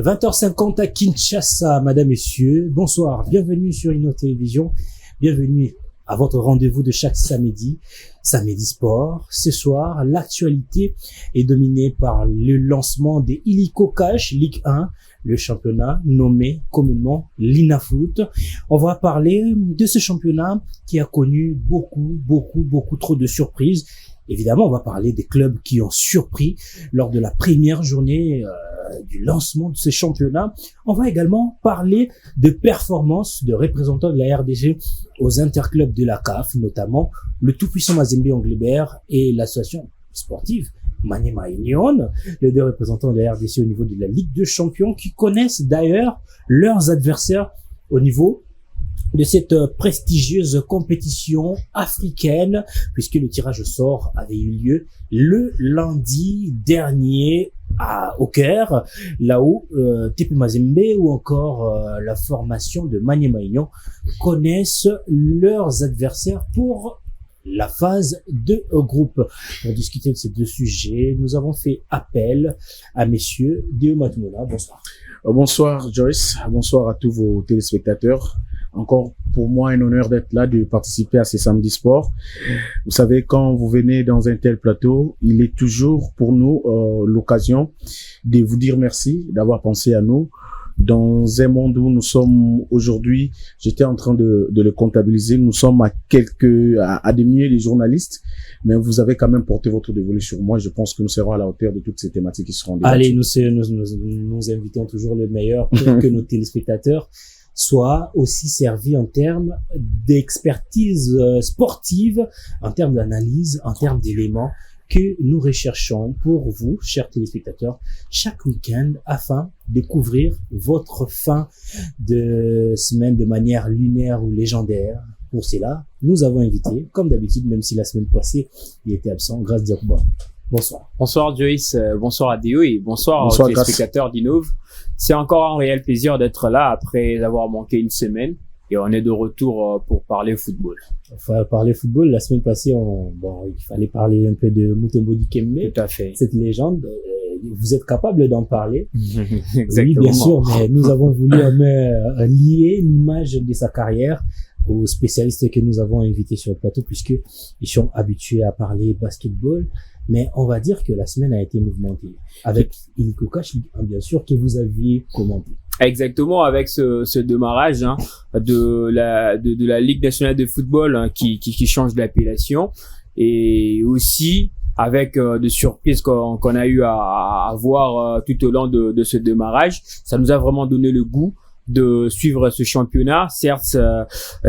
20h50 à Kinshasa, madame, messieurs. Bonsoir, bienvenue sur Inno Télévision. Bienvenue à votre rendez-vous de chaque samedi sport. Ce soir, l'actualité est dominée par le lancement des Illico Cash Ligue 1, le championnat nommé communément l'INAFoot. On va parler de ce championnat qui a connu beaucoup trop de surprises. Évidemment, on va parler des clubs qui ont surpris lors de la première journée du lancement de ce championnat. On va également parler de performances de représentants de la RDC aux interclubs de la CAF, notamment le tout-puissant Mazembe Anglebert et l'association sportive Maniema Union, les deux représentants de la RDC au niveau de la Ligue de Champions, qui connaissent d'ailleurs leurs adversaires au niveau de cette prestigieuse compétition africaine, puisque le tirage au sort avait eu lieu le lundi dernier au Caire, là où TP Mazembe ou encore la formation de Maniema Union connaissent leurs adversaires pour la phase de groupe. Pour discuter de ces deux sujets, nous avons fait appel à messieurs Déo Matoumona. Bonsoir. Bonsoir Joyce, bonsoir à tous vos téléspectateurs. Encore pour moi un honneur d'être là, de participer à ces samedis sport. Vous savez, quand vous venez dans un tel plateau, il est toujours pour nous l'occasion de vous dire merci d'avoir pensé à nous. Dans un monde où nous sommes aujourd'hui, j'étais en train de le comptabiliser, nous sommes à des milliers de journalistes, mais vous avez quand même porté votre dévolu sur moi. Je pense que nous serons à la hauteur de toutes ces thématiques qui seront débattues. Allez, nous invitons toujours le meilleur pour que nos téléspectateurs soient aussi servis en termes d'expertise sportive, en termes d'analyse, en termes d'éléments que nous recherchons pour vous, chers téléspectateurs, chaque week-end afin de couvrir votre fin de semaine de manière lunaire ou légendaire. Pour cela, nous avons invité, comme d'habitude, même si la semaine passée, il était absent, Grâce Diakouba. Bonsoir. Bonsoir Joyce, bonsoir à Déo et bonsoir aux téléspectateurs d'Innov. C'est encore un réel plaisir d'être là après avoir manqué une semaine. Et on est de retour pour parler football. Enfin, parler football, la semaine passée, il fallait parler un peu de Mutombo Dikembe. Tout à fait. Cette légende, vous êtes capable d'en parler. Exactement. Oui, bien sûr, mais nous avons voulu lier l'image de sa carrière aux spécialistes que nous avons invités sur le plateau, puisque ils sont habitués à parler basketball. Mais on va dire que la semaine a été mouvementée avec Illico Cash, bien sûr, que vous aviez commenté. Exactement, avec ce démarrage de la Ligue nationale de football qui change d'appellation, et aussi avec des surprises qu'on a eu à voir tout au long de ce démarrage. Ça nous a vraiment donné le goût de suivre ce championnat. Certes,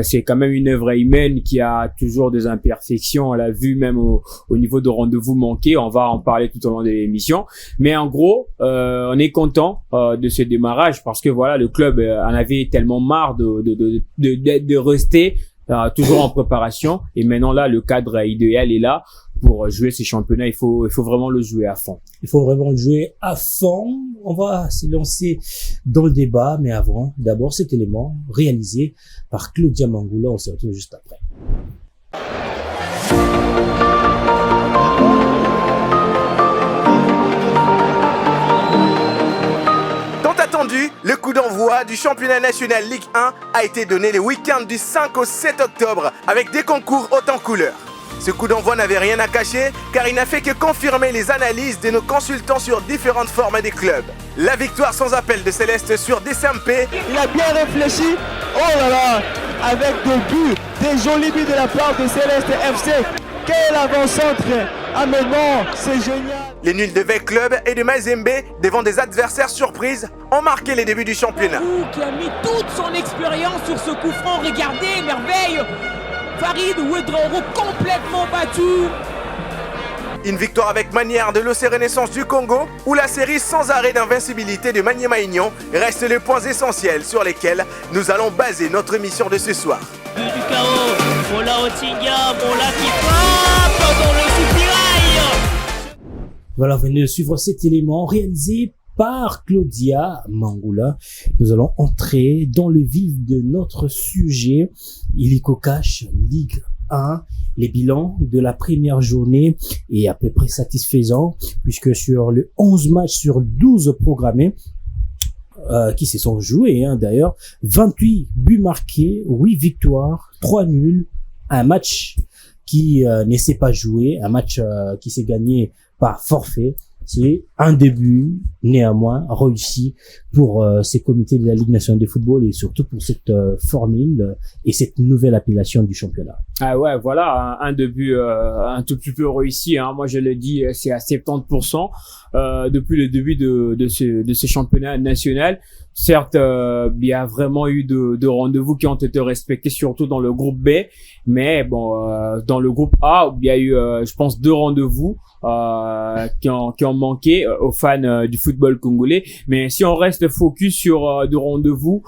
c'est quand même une œuvre humaine qui a toujours des imperfections. On l'a vu même au niveau de rendez-vous manqués. On va en parler tout au long de l'émission. Mais en gros, on est content de ce démarrage parce que voilà, le club en avait tellement marre de rester toujours en préparation. Et maintenant là, le cadre idéal est là. Pour jouer ces championnats, il faut vraiment le jouer à fond. Il faut vraiment le jouer à fond. On va se lancer dans le débat, mais avant, d'abord cet élément réalisé par Claudia Mangoula. On se retrouve juste après. Tant attendu, le coup d'envoi du championnat national Ligue 1 a été donné le week-end du 5 au 7 octobre avec des concours haut en couleurs. Ce coup d'envoi n'avait rien à cacher car il n'a fait que confirmer les analyses de nos consultants sur différentes formes des clubs. La victoire sans appel de Céleste sur DCMP. Il a bien réfléchi, oh là là, avec des buts, des jolis buts de la part de Céleste FC. Quel avant-centre! Ah mais non, c'est génial! Les nuls de Vec Club et de Mazembe, devant des adversaires surprises, ont marqué les débuts du championnat. Qui a mis toute son expérience sur ce coup franc, regardez, merveille! Farid Ouedraogo complètement battu. Une victoire avec manière de l'OC Renaissance du Congo, où la série sans arrêt d'invincibilité de Maniema Union reste les points essentiels sur lesquels nous allons baser notre émission de ce soir. Du chaos, Mola Otinga, Mola qui frappe dans le soupirail. Voilà, venez de suivre cet élément réalisé par Claudia Mangoula. Nous allons entrer dans le vif de notre sujet. Illico Cash Ligue 1. Les bilans de la première journée est à peu près satisfaisant puisque sur le 11 matchs sur 12 programmés, qui se sont joués, d'ailleurs. 28 buts marqués, 8 victoires, 3 nuls, un match qui ne s'est pas joué, un match qui s'est gagné par forfait. C'est un début, néanmoins, réussi pour ces comités de la Ligue nationale de football et surtout pour cette formule et cette nouvelle appellation du championnat. Ah ouais, voilà, un début un tout petit peu réussi. Moi, je le dis, c'est à 70% depuis le début de ce championnat national. Certes, il y a vraiment eu de rendez-vous qui ont été respectés, surtout dans le groupe B. Mais bon, dans le groupe A, il y a eu, je pense, 2 rendez-vous qui ont manqué aux fans du football congolais. Mais si on reste focus sur 2 rendez-vous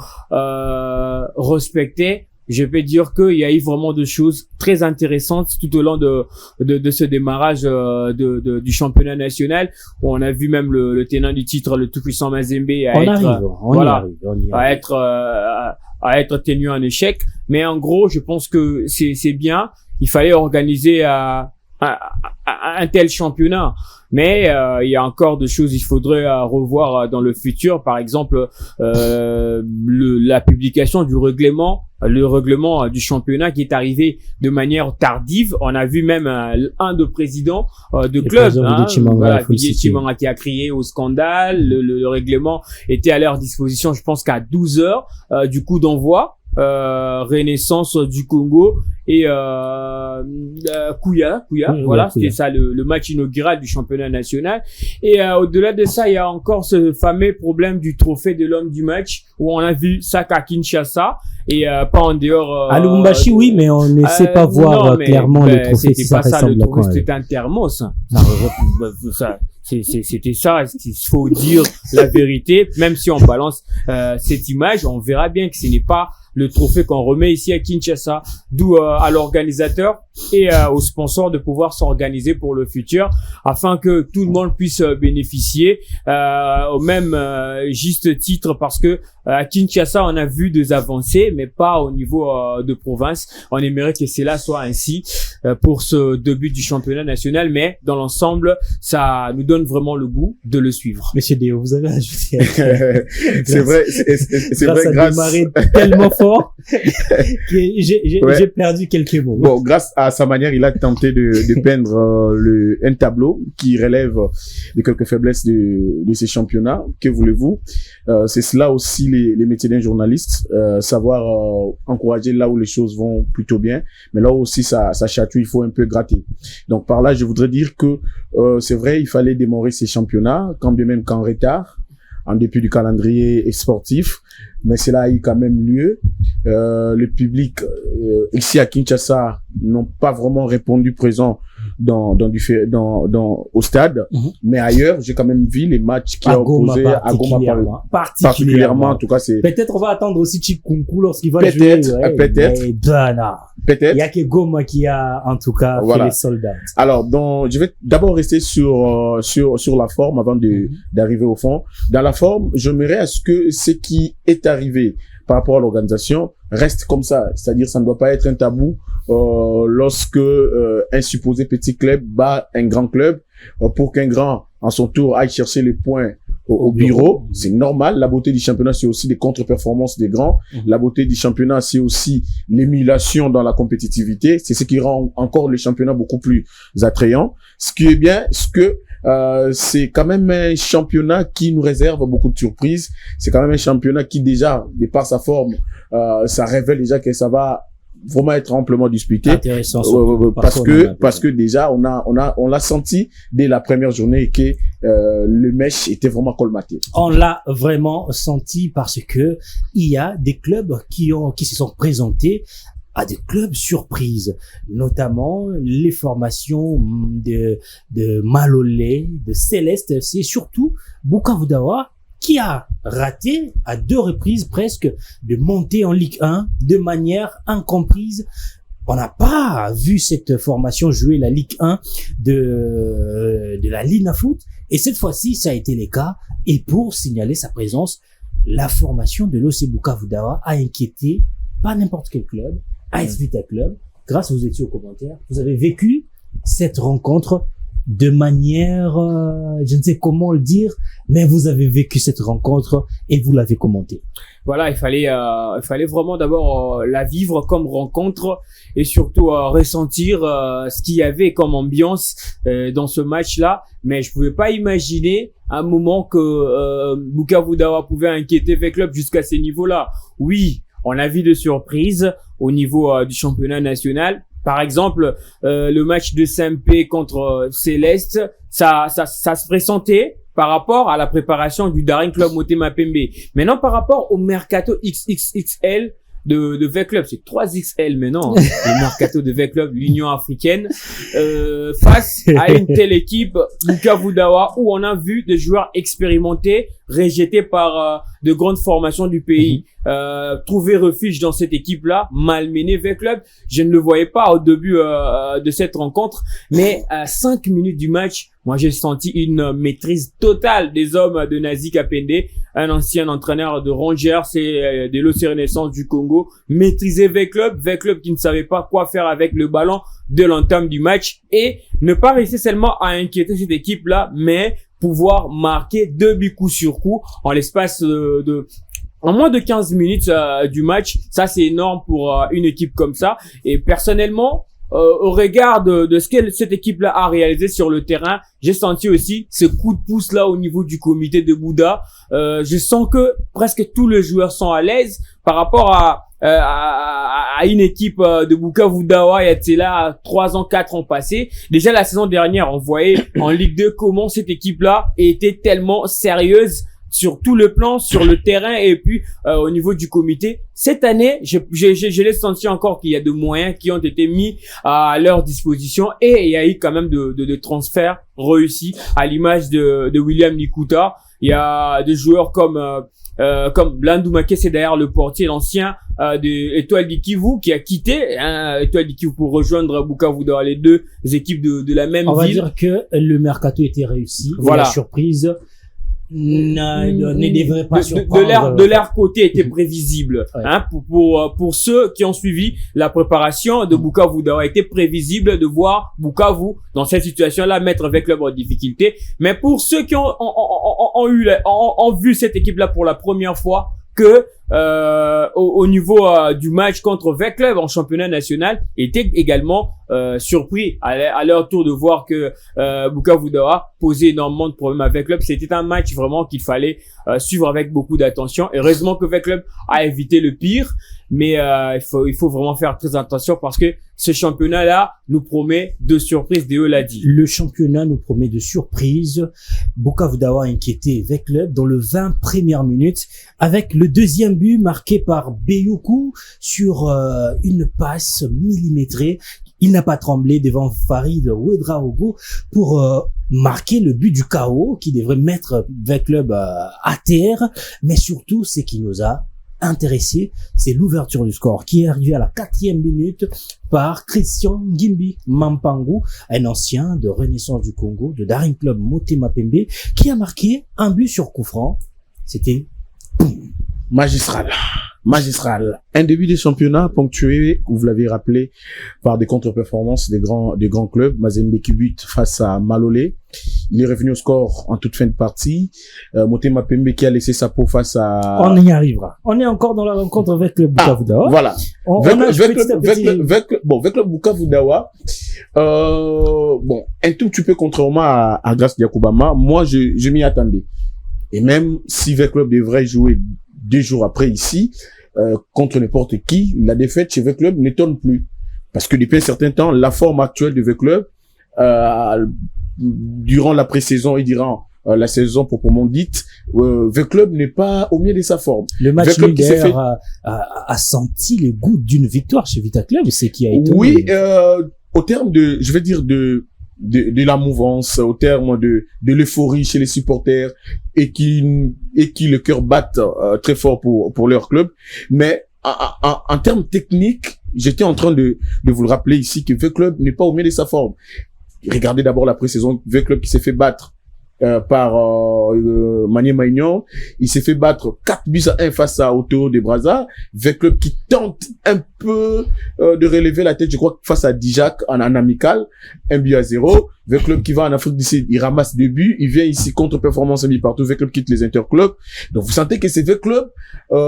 respectés, je peux dire qu'il y a eu vraiment de choses très intéressantes tout au long de ce démarrage du championnat national, où on a vu même le tenant du titre, le tout-puissant Mazembe, à être tenu en échec. Mais en gros, je pense que c'est bien. Il fallait organiser un tel championnat. Mais il y a encore des choses il faudrait revoir dans le futur. Par exemple, la publication du règlement, le règlement du championnat qui est arrivé de manière tardive. On a vu même un de président de club, Didier Chimanga, qui a crié au scandale. Le règlement était à leur disposition, je pense qu'à 12 heures du coup d'envoi. Renaissance du Congo et Kouya, voilà, c'était ça le match inaugural du championnat national. Et au-delà de ça, il y a encore ce fameux problème du trophée de l'homme du match, où on a vu ça qu'à Kinshasa et pas en dehors. À Lubumbashi, oui, mais on ne sait pas voir clairement le trophée. C'était pas ça le trophée, c'était un thermos. C'était ça, il faut dire la vérité. Même si on balance cette image, on verra bien que ce n'est pas le trophée qu'on remet ici à Kinshasa, d'où à l'organisateur et aux sponsors de pouvoir s'organiser pour le futur, afin que tout le monde puisse bénéficier au même juste titre, parce que à Kinshasa on a vu des avancées, mais pas au niveau de province. On aimerait que cela soit ainsi pour ce début du championnat national, mais dans l'ensemble, ça nous donne vraiment le goût de le suivre. Monsieur Déo, vous avez ajouté. C'est vrai, c'est vrai. Grâce à démarrer tellement fort que j'ai perdu quelques mots. Bon, grâce à sa manière, il a tenté de peindre un tableau qui relève de quelques faiblesses de ces championnats. Que voulez-vous? C'est cela aussi les métiers d'un journaliste, savoir encourager là où les choses vont plutôt bien, mais là aussi ça chatouille, il faut un peu gratter. Donc par là, je voudrais dire que c'est vrai, il fallait démarrer ces championnats, quand bien même qu'en retard, en dépit du calendrier sportif, mais cela a eu quand même lieu. Le public ici à Kinshasa n'ont pas vraiment répondu présent au stade, mais ailleurs j'ai quand même vu les matchs qui ont opposé à Goma particulièrement. En tout cas, c'est peut-être on va attendre aussi Chikunku lorsqu'il va jouer. Peut-être. Il y a que Goma qui a en tout cas fait les soldats. Alors donc je vais d'abord rester sur la forme avant d'arriver au fond. Dans la forme, j'aimerais à ce que ce qui est arrivé par rapport à l'organisation reste comme ça, c'est-à-dire ça ne doit pas être un tabou lorsque un supposé petit club bat un grand club, pour qu'un grand en son tour aille chercher les points au bureau. C'est normal. La beauté du championnat, c'est aussi des contre-performances des grands. La beauté du championnat, c'est aussi l'émulation dans la compétitivité. C'est ce qui rend encore le championnat beaucoup plus attrayant. Ce qui est bien, c'est quand même un championnat qui nous réserve beaucoup de surprises. C'est quand même un championnat qui déjà, de par sa forme, ça révèle déjà que ça va vraiment être amplement disputé. Intéressant. Parce que déjà, on l'a senti dès la première journée que le match était vraiment colmaté. On l'a vraiment senti parce que il y a des clubs qui se sont présentés à des clubs surprises, notamment les formations de Malolé, de Céleste, c'est surtout Bukavu Dawa qui a raté à 2 reprises presque de monter en Ligue 1 de manière incomprise. On n'a pas vu cette formation jouer la Ligue 1 de la Lina Foot, et cette fois-ci ça a été le cas. Et pour signaler sa présence, la formation de l'OC Bukavu Dawa a inquiété pas n'importe quel club, AS Vita Club. Grâce, vous étiez aux commentaires, vous avez vécu cette rencontre. de manière, je ne sais comment le dire, mais vous avez vécu cette rencontre et vous l'avez commentée. Voilà, il fallait vraiment d'abord la vivre comme rencontre et surtout ressentir ce qu'il y avait comme ambiance dans ce match-là. Mais je pouvais pas imaginer un moment que Bukavu Dawa pouvait inquiéter V-Club jusqu'à ces niveaux-là. Oui, on a vu de surprises au niveau du championnat national. Par exemple, le match de SMP contre Céleste, ça se pressentait par rapport à la préparation du Daring Club Motema Pembe. Maintenant, par rapport au mercato XXXL de V-Club, c'est 3XL maintenant, le mercato de V-Club, l'Union africaine, face à une telle équipe, Bukavu Dawa, où on a vu des joueurs expérimentés, rejetés par de grandes formations du pays, trouver refuge dans cette équipe-là, malmener V-Club. Je ne le voyais pas au début de cette rencontre, mais à 5 minutes du match, moi j'ai senti une maîtrise totale des hommes de Nazi Kapende, un ancien entraîneur de Rangers et de l'OC Renaissance du Congo, maîtriser V-Club qui ne savait pas quoi faire avec le ballon de l'entame du match et ne pas rester seulement à inquiéter cette équipe-là, mais pouvoir marquer 2 buts coup sur coup en l'espace en moins de 15 minutes du match. Ça, c'est énorme pour une équipe comme ça. Et personnellement, au regard de ce que cette équipe-là a réalisé sur le terrain, j'ai senti aussi ce coup de pouce là au niveau du comité de Bouddha. Je sens que presque tous les joueurs sont à l'aise par rapport à une équipe de Bukavu Dawa. Il était là 3 ans, 4 ans passés. Déjà la saison dernière, on voyait en Ligue 2 comment cette équipe-là était tellement sérieuse sur tout le plan, sur le terrain et puis au niveau du comité. Cette année, je l'ai senti encore qu'il y a de moyens qui ont été mis à leur disposition et il y a eu quand même de transferts réussis à l'image de William Nikuta. Il y a des joueurs comme Blandou Maké, c'est d'ailleurs le portier, l'ancien de Étoile du Kivu qui a quitté Étoile du Kivu pour rejoindre Bukavu Dawa, les deux équipes de la même ville. On va dire que le mercato était réussi. Voilà. La surprise ne devrait pas surprendre. De leur côté était prévisible. Ouais. Hein, pour ceux qui ont suivi la préparation de Bukavu Dawa, était prévisible de voir Bukavu dans cette situation-là mettre V-Club en difficulté. Mais pour ceux qui ont vu cette équipe-là pour la première fois, que au niveau du match contre V-Club en championnat national, étaient également surpris à leur tour de voir que Bukavu Dawa posait énormément de problèmes avec V-Club. C'était un match vraiment qu'il fallait suivre avec beaucoup d'attention. Heureusement que V-Club a évité le pire, mais il faut vraiment faire très attention parce que ce championnat-là nous promet de surprises, Déo l'a dit. Le championnat nous promet de surprises. Bukavu Dawa a inquiété V-Club dans le 20 premières minutes avec le deuxième but marqué par Beyoukou sur une passe millimétrée. Il n'a pas tremblé devant Farid Ouedraogo pour marquer le but du chaos qui devrait mettre V-Club à terre. Mais surtout, ce qui nous a intéressé, c'est l'ouverture du score qui est arrivé à la 4e minute par Christian Ngimbi Mampangu, un ancien de Renaissance du Congo, de Daring Club Motema Pembe, qui a marqué un but sur coup franc. C'était magistral. Un début de championnat ponctué, vous l'avez rappelé, par des contre-performances des grands clubs. Mazembe qui bute face à Malolé. Il est revenu au score en toute fin de partie. Motema Pembe qui a laissé sa peau face à... On y arrivera. On est encore dans la rencontre avec le Bukavu Dawa. Voilà. V-Club Bukavu Dawa. Un tout petit peu contrairement à Grace Diakoubama, moi, je m'y attendais. Et même si V-Club devrait jouer 2 jours après ici, contre n'importe qui, la défaite chez V-Club n'étonne plus. Parce que depuis un certain temps, la forme actuelle de V-Club, durant la pré-saison et durant la saison proprement dite, V-Club n'est pas au mieux de sa forme. Le match a senti le goût d'une victoire chez Vita Club, c'est qui a été... Oui, au terme de, je vais dire de la mouvance, au terme de l'euphorie chez les supporters et qui le cœur battent très fort pour leur club. Mais en termes techniques, j'étais en train de vous le rappeler ici que V-Club n'est pas au mieux de sa forme. Regardez d'abord la pré-saison, V-Club qui s'est fait battre par Manier Maignan. Il s'est fait battre 4-1 face à Otto de Brazza. V-Club qui tente un peu de relever la tête, je crois, face à Dijak en amical, 1-0. V-Club qui va en Afrique du Sud, il ramasse 2 buts, il vient ici contre-performance un but partout, V-Club quitte les interclubs. Donc vous sentez que c'est V-Club,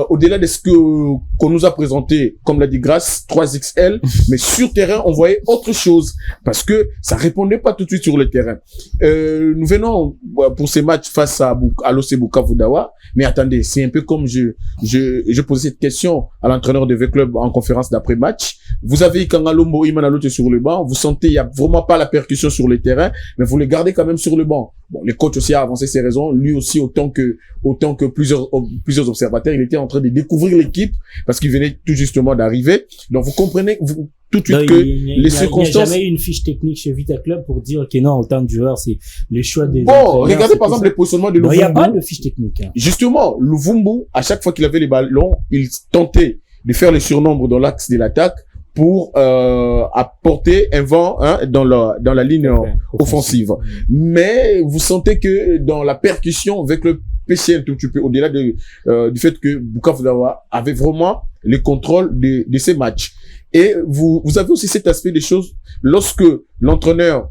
au-delà de ce qu'on nous a présenté, comme l'a dit Grace, 3XL, mais sur terrain, on voyait autre chose, parce que ça répondait pas tout de suite sur le terrain. Nous venons pour ces matchs face à l'OC Bukavu Dawa, mais attendez, c'est un peu comme je posais cette question à l'entraîneur de V-Club en conférence d'après-match. Vous avez Ikangalombo, Imanalote sur le banc, vous sentez, il y a vraiment pas la percussion sur le terrain, mais vous le gardez quand même sur le banc. Bon, les coachs aussi a avancé ses raisons, lui aussi autant que plusieurs observateurs, il était en train de découvrir l'équipe parce qu'il venait tout justement d'arriver. Donc vous comprenez tout de suite que les circonstances. Il n'y a jamais eu une fiche technique chez Vita Club pour dire que non, autant de joueurs, c'est le choix des. Bon, regardez par exemple les positionnements de Luvumbu. Il n'y a pas de fiche technique. Hein. Justement, Luvumbu, à chaque fois qu'il avait les ballons, il tentait de faire les surnombres dans l'axe de l'attaque pour apporter un vent dans la ligne offensive. Mais vous sentez que dans la percussion, avec le PC un tout petit peu, au-delà du fait que Bukavu Dawa avait vraiment le contrôle de ces matchs. Et vous avez aussi cet aspect des choses, lorsque l'entraîneur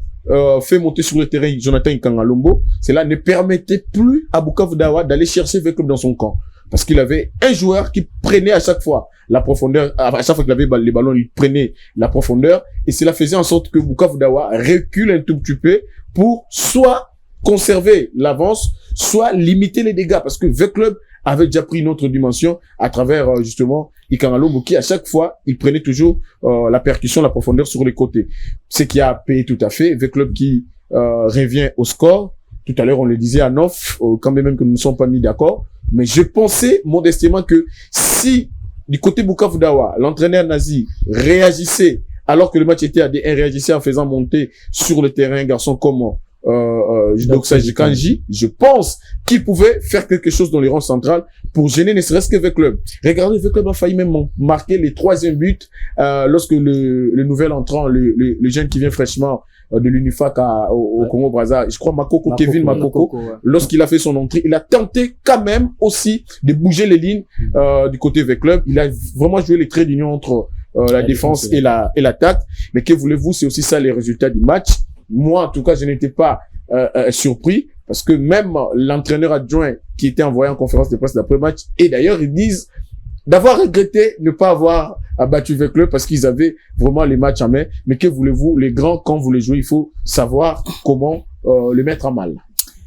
fait monter sur le terrain Jonathan Ikangalombo, cela ne permettait plus à Bukavu Dawa d'aller chercher V-Club dans son camp. Parce qu'il avait un joueur qui prenait à chaque fois la profondeur, à chaque fois qu'il avait les ballons, il prenait la profondeur, et cela faisait en sorte que Bukavu Dawa recule un tout petit peu pour soit conserver l'avance, soit limiter les dégâts, parce que V-Club avait déjà pris une autre dimension à travers justement Ikangalombo qui à chaque fois il prenait toujours la percussion, la profondeur sur les côtés. Ce qui a payé tout à fait. V-Club qui revient au score. Tout à l'heure on le disait à off, quand même que nous ne sommes pas mis d'accord. Mais je pensais modestement que si du côté Bukavu Dawa, l'entraîneur nazi réagissait alors que le match était à D1, réagissait en faisant monter sur le terrain un garçon comme Jidoksa Jikanji, je pense qu'il pouvait faire quelque chose dans les rangs centrales pour gêner ne serait-ce que V-Club. Regardez, V-Club a failli même marquer les 3e buts lorsque le nouvel entrant, le jeune qui vient fraîchement de l'UNIFAC au Congo Brazza, je crois Kevin Makoko, ouais. Lorsqu'il a fait son entrée, il a tenté quand même aussi de bouger les lignes du côté V-Club. Il a vraiment joué les traits d'union entre la défense et l'attaque. Mais que voulez-vous, c'est aussi ça les résultats du match. Moi, en tout cas, je n'étais pas surpris parce que même l'entraîneur adjoint qui était envoyé en conférence de presse d'après-match, et d'ailleurs, ils disent d'avoir regretté ne pas avoir battu V-Club parce qu'ils avaient vraiment les matchs en main. Mais que voulez-vous, les grands, quand vous les jouez, il faut savoir comment le mettre en mal.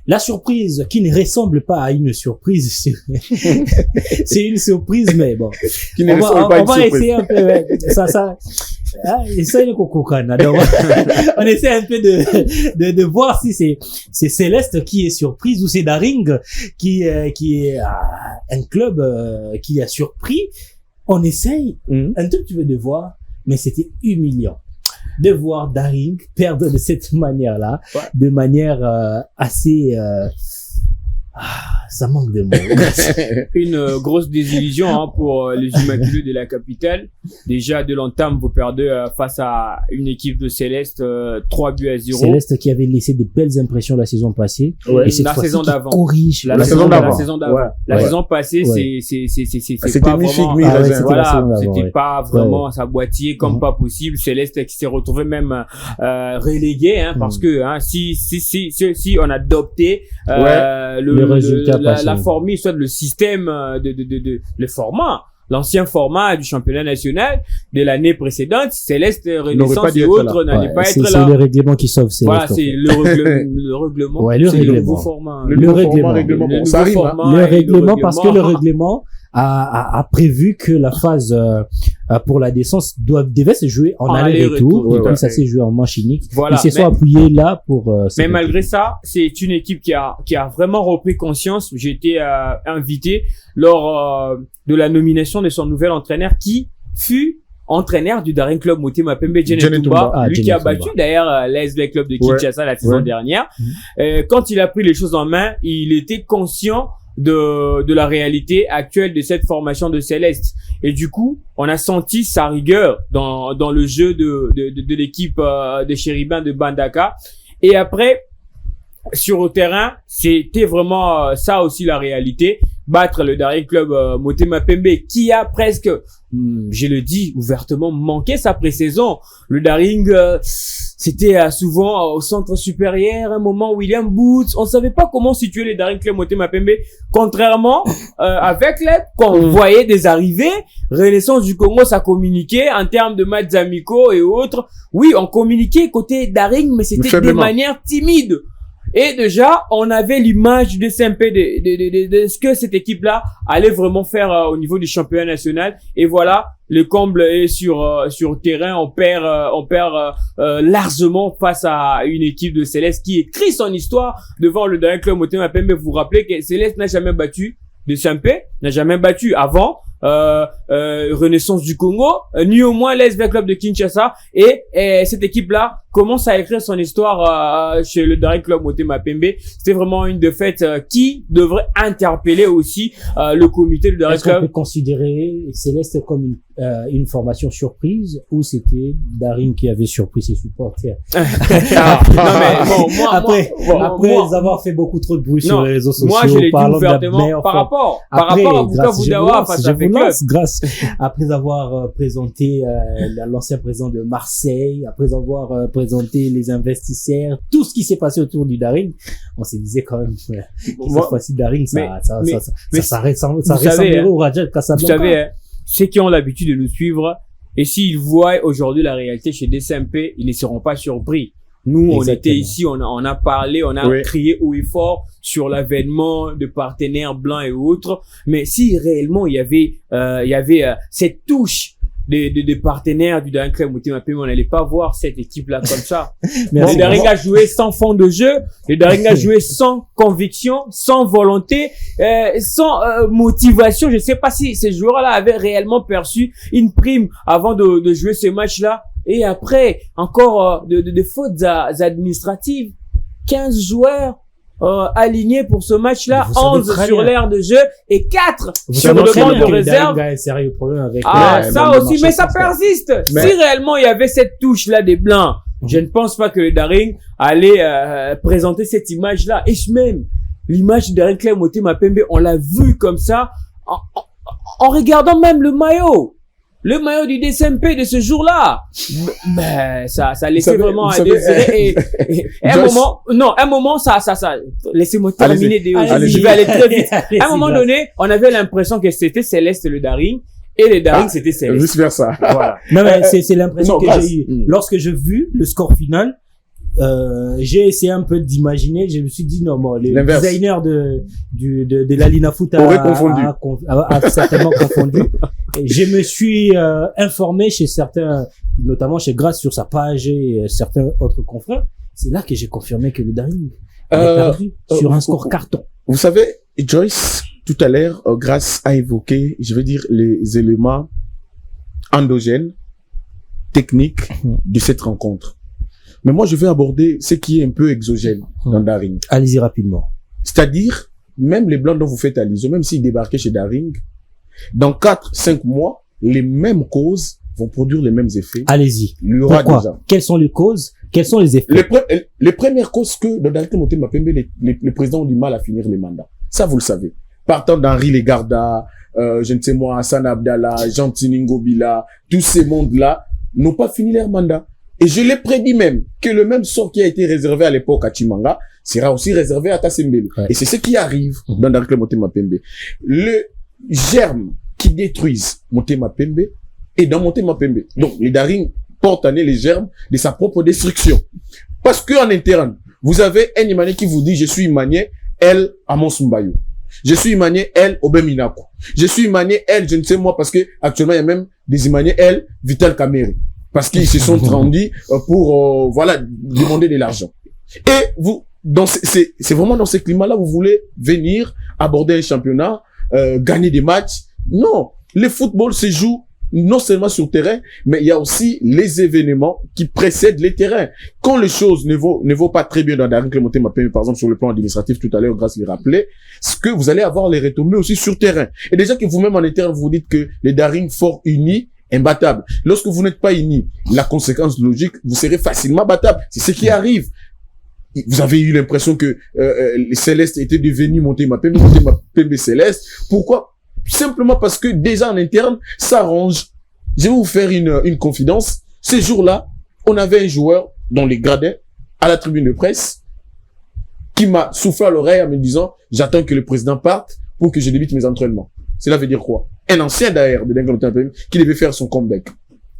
La surprise qui ne ressemble pas à une surprise, c'est une surprise, mais bon. Qui ne ressemble pas à une surprise. On va essayer un peu, ouais, essaye le cococana. On essaie un peu de voir si c'est Céleste qui est surprise ou c'est Daring qui est un club qui a surpris. On essaye un tout petit peu de voir, mais c'était humiliant de voir Daring perdre de cette manière-là, ouais. De manière assez... ça manque de mots. Une grosse désillusion pour les Immaculés de la capitale. Déjà, de l'entame, vous perdez face à une équipe de Céleste 3-0. Céleste qui avait laissé de belles impressions la saison passée. Ouais. Et cette la saison d'avant. Corrige. La saison d'avant. Ouais. La saison passée, c'est pas vraiment... voilà, c'était pas vraiment sa boîtier comme pas possible. Céleste qui s'est retrouvé même relégué, parce que si on adoptait la formule, soit le système le format, l'ancien format du championnat national de l'année précédente, Céleste Renaissance et autres n'allait pas être là. C'est le règlement qui sauve Céleste. Voilà, c'est le règlement. Ouais, le règlement. Le nouveau format. Le règlement. Bon, ça arrive, le règlement, parce que le règlement a prévu que la phase pour la descente devait se jouer en aller-retour, et puis ça s'est joué en manche unique. Voilà, ils se sont appuyés là pour mais malgré ça, c'est une équipe qui a vraiment repris conscience. J'ai été invité lors de la nomination de son nouvel entraîneur qui fut entraîneur du Daring Club Motema Pembe, Jenetumba, lui qui a battu d'ailleurs l'ASV Club de Kinshasa la saison dernière. Quand il a pris les choses en main, il était conscient de la réalité actuelle de cette formation de Céleste, et du coup on a senti sa rigueur dans le jeu de l'équipe de Chérubins de Bandaka. Et après sur le terrain, c'était vraiment ça aussi la réalité, battre le Daring Club Motema Pembe qui a presque je le dis ouvertement, manquait sa pré-saison. Le Daring, c'était souvent au centre supérieur, un moment William Booth, on savait pas comment situer les Daring Club Motema Pembe, contrairement avec l'aide qu'on voyait des arrivées. Renaissance du Congo, ça communiquait en termes de matchs amicaux et autres. Oui, on communiquait côté Daring, mais c'était de manière timide. Et déjà, on avait l'image de SMP de ce que cette équipe-là allait vraiment faire au niveau du championnat national. Et voilà, le comble est sur terrain. On perd largement face à une équipe de Céleste qui écrit son histoire devant le Daring Club Motema Pembe. Vous vous rappelez que Céleste n'a jamais battu de SMP, n'a jamais battu avant. Renaissance du Congo, ni au moins l'SV Club de Kinshasa, et cette équipe-là commence à écrire son histoire chez le Daring Club Motema Pembe. C'était vraiment une défaite qui devrait interpeller aussi le comité du Daring Club. Est-ce qu'on peut considérer Céleste comme une formation surprise, ou c'était Daring qui avait surpris ses supporters? Non mais bon, après avoir fait beaucoup trop de bruit sur les réseaux sociaux, moi je l'ai dit ouvertement par rapport à Bouka Boudawa face à Club. Après avoir présenté l'ancien président de Marseille, après avoir présenté les investisseurs, tout ce qui s'est passé autour du Daring, on se disait quand même que cette fois-ci Daring, ça ressemblerait au Raja de Casablanca. Vous savez, ceux qui ont l'habitude de nous suivre, et s'ils voient aujourd'hui la réalité chez DCMP, ils ne seront pas surpris. Nous, on était ici, on a parlé, on a crié haut et fort sur l'avènement de partenaires blancs et autres. Mais si réellement il y avait cette touche de partenaires du Daring Club Motema Pembe, on n'allait pas voir cette équipe-là comme ça. Le Daring a joué sans fond de jeu, le Daring a joué sans conviction, sans volonté, sans motivation. Je sais pas si ces joueurs-là avaient réellement perçu une prime avant de jouer ce match-là. Et après, encore de fautes administratives. 15 joueurs alignés pour ce match-là, 11 sur l'aire de jeu et 4 sur le banc de réserve. Il y a un sérieux problème avec ça aussi, mais ça persiste. Si réellement il y avait cette touche-là des Blancs, je ne pense pas que le Daring allait présenter cette image-là. Et même, l'image du Daring Club Motema Pembe, on l'a vu comme ça, en regardant même le maillot. Le maillot du DCMP de ce jour-là, ben, ça laissait vraiment à désirer. Et un moment, ça, laissez-moi terminer, je vais aller très vite. À un moment donné, on avait l'impression que c'était Céleste le Daring, et le Daring, c'était Céleste. Vice versa. Voilà. Non, mais c'est l'impression que j'ai eue. Lorsque j'ai vu le score final, j'ai essayé un peu d'imaginer, je me suis dit non, bon, le designer de la Lina Foot a certainement confondu. Et je me suis informé chez certains, notamment chez Grasse sur sa page et certains autres confrères. C'est là que j'ai confirmé que le Daring a perdu sur un score carton. Vous savez, Joyce, tout à l'heure, Grasse a évoqué, je veux dire, les éléments endogènes, techniques de cette rencontre. Mais moi, je vais aborder ce qui est un peu exogène dans Daring. Allez-y rapidement. C'est-à-dire, même les Blancs dont vous faites allusion, même s'ils débarquaient chez Daring, dans 4-5 mois, les mêmes causes vont produire les mêmes effets. Allez-y. Il y aura déjà. Quelles sont les causes? Quels sont les effets? Les premières causes que dans Daring Club Motema Pembe, les présidents ont du mal à finir les mandats. Ça, vous le savez. Partant d'Henri Legarda, je ne sais moi, Hassan Abdallah, Jean Tiningobila, tous ces mondes-là n'ont pas fini leur mandat. Et je l'ai prédit même que le même sort qui a été réservé à l'époque à Chimanga sera aussi réservé à Tassembele. Ouais. Et c'est ce qui arrive dans Daring Club Motema Pembe. Le germe qui détruisent Motema Pembe est dans Motema Pembe. Donc, les Daring portent en eux les germes de sa propre destruction. Parce que en interne, vous avez un Imanien qui vous dit, je suis Imanien, elle, Amos Mbayo. Je suis Imanien, elle, Obem Inako. Je suis Imanien, elle, je ne sais moi, parce que actuellement, il y a même des Imaniens, elle, Vital Kameri. Parce qu'ils se sont rendus pour, demander de l'argent. Et vous, c'est vraiment dans ce climat-là, vous voulez venir aborder un championnat, gagner des matchs. Non. Le football se joue non seulement sur le terrain, mais il y a aussi les événements qui précèdent les terrains. Quand les choses ne vont pas très bien dans Daring Club Motema Pembe, par exemple, sur le plan administratif, tout à l'heure, Grace le rappelait, ce que vous allez avoir les retombées aussi sur terrain. Et déjà que vous-même en interne, vous dites que les Daring forts unis, imbattable. Lorsque vous n'êtes pas unis, la conséquence logique, vous serez facilement battable. C'est ce qui arrive. Vous avez eu l'impression que les Célestes étaient devenus Motema Pembe Céleste. Pourquoi? simplement parce que déjà en interne, ça arrange. Je vais vous faire une confidence. Ces jours-là, on avait un joueur dans les gradins, à la tribune de presse, qui m'a soufflé à l'oreille en me disant, j'attends que le président parte pour que je débute mes entraînements. Cela veut dire quoi? Un ancien d'ailleurs de l'International qui devait faire son comeback.